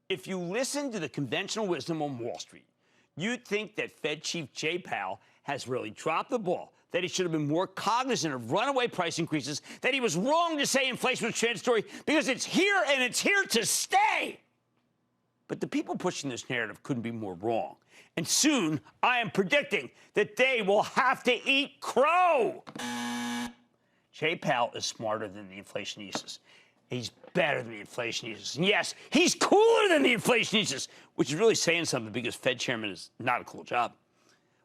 If you listen to the conventional wisdom on Wall Street, you'd think that Fed Chief Jay Powell has really dropped the ball, that he should have been more cognizant of runaway price increases, that he was wrong to say inflation was transitory because it's here and it's here to stay. But the people pushing this narrative couldn't be more wrong. And soon, I am predicting that they will have to eat crow. Jay Powell is smarter than the inflationistas. He's better than the inflationistas. And yes, he's cooler than the inflationistas, which is really saying something because Fed chairman is not a cool job.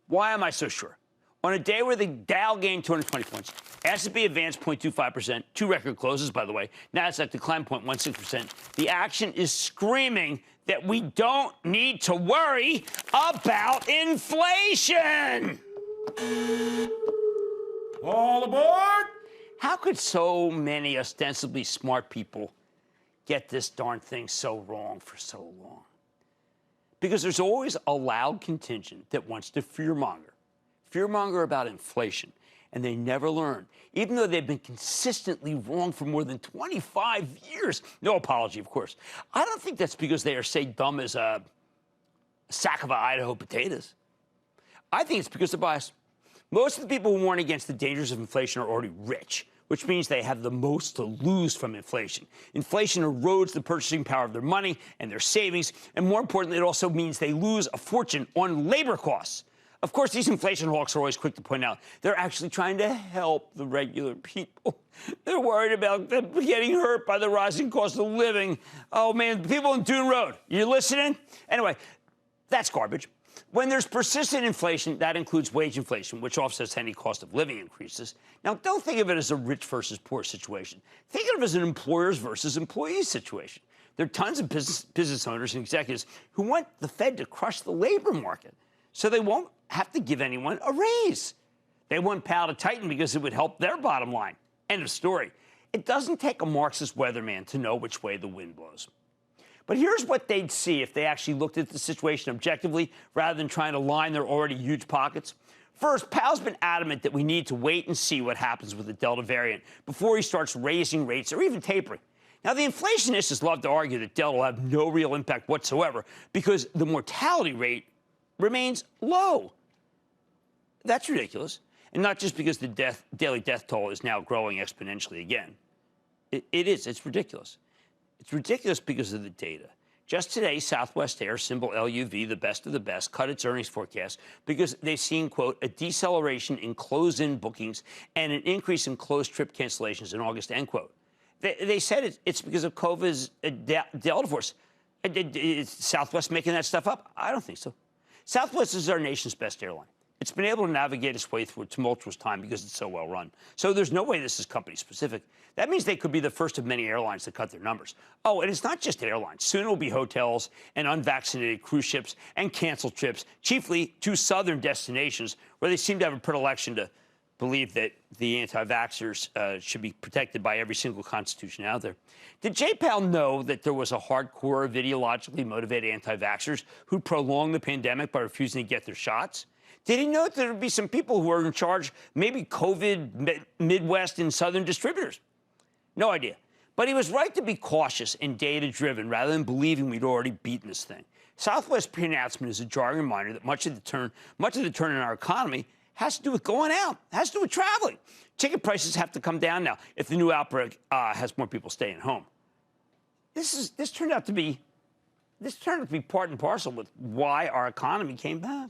Why am I so sure? On a day where the Dow gained 220 points, S&P advanced 0.25%, two record closes, by the way, Nasdaq declined 0.16%, the action is screaming that we don't need to worry about inflation. All aboard! How could so many ostensibly smart people get this darn thing so wrong for so long? Because there's always a loud contingent that wants to fearmonger about inflation, and they never learn, even though they've been consistently wrong for more than 25 years. No apology, of course. I don't think that's because they are, say, dumb as a sack of Idaho potatoes. I think it's because they're biased. Most of the people who warn against the dangers of inflation are already rich, which means they have the most to lose from inflation. Inflation erodes the purchasing power of their money and their savings, and more importantly, it also means they lose a fortune on labor costs. Of course, these inflation hawks are always quick to point out they're actually trying to help the regular people. They're worried about them getting hurt by the rising cost of living. Oh, man, people in Dune Road, you listening? Anyway, that's garbage. When there's persistent inflation, that includes wage inflation, which offsets any cost of living increases. Now, don't think of it as a rich versus poor situation. Think of it as an employers versus employees situation. There are tons of business owners and executives who want the Fed to crush the labor market, so they won't have to give anyone a raise. They want Powell to tighten because it would help their bottom line. End of story. It doesn't take a Marxist weatherman to know which way the wind blows. But here's what they'd see if they actually looked at the situation objectively rather than trying to line their already huge pockets. First, Powell's been adamant that we need to wait and see what happens with the Delta variant before he starts raising rates or even tapering. Now, the inflationists love to argue that Delta will have no real impact whatsoever because the mortality rate remains low. That's ridiculous. And not just because the daily death toll is now growing exponentially again. It's ridiculous. It's ridiculous because of the data. Just today, Southwest Air, symbol LUV, the best of the best, cut its earnings forecast because they've seen, quote, a deceleration in close-in bookings and an increase in closed trip cancellations in August, end quote. They said it's because of COVID's Delta force. Is Southwest making that stuff up? I don't think so. Southwest is our nation's best airline. It's been able to navigate its way through a tumultuous time because it's so well run. So there's no way this is company specific. That means they could be the first of many airlines to cut their numbers. Oh, and it's not just airlines. Soon it will be hotels and unvaccinated cruise ships and canceled trips, chiefly to southern destinations where they seem to have a predilection to believe that the anti-vaxxers should be protected by every single constitution out there. Did Jay Powell know that there was a hardcore of ideologically motivated anti-vaxxers who prolonged the pandemic by refusing to get their shots? Did he know that there would be some people who are in charge, maybe COVID Midwest and Southern distributors? No idea. But he was right to be cautious and data-driven rather than believing we'd already beaten this thing. Southwest's pre-announcement is a jarring reminder that much of the turn in our economy has to do with going out, has to do with traveling. Ticket prices have to come down now if the new outbreak has more people staying home. This turned out to be part and parcel with why our economy came back.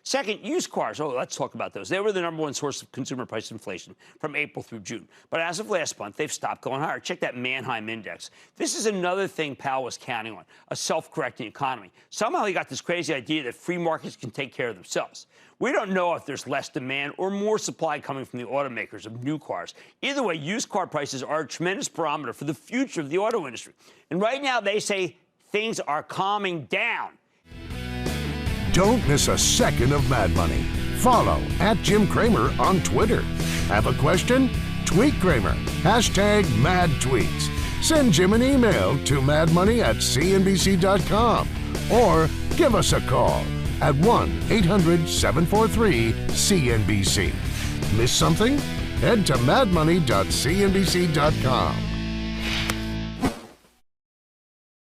Second, used cars. Oh, let's talk about those. They were the #1 source of consumer price inflation from April through June. But as of last month, they've stopped going higher. Check that Manheim index. This is another thing Powell was counting on, a self-correcting economy. Somehow he got this crazy idea that free markets can take care of themselves. We don't know if there's less demand or more supply coming from the automakers of new cars. Either way, used car prices are a tremendous barometer for the future of the auto industry. And right now, they say things are calming down. Don't miss a second of Mad Money. Follow @Jim Cramer on Twitter. Have a question? Tweet Cramer. #MadTweets. Send Jim an email to madmoney@cnbc.com or give us a call at 1-800-743-CNBC. Miss something? Head to madmoney.cnbc.com.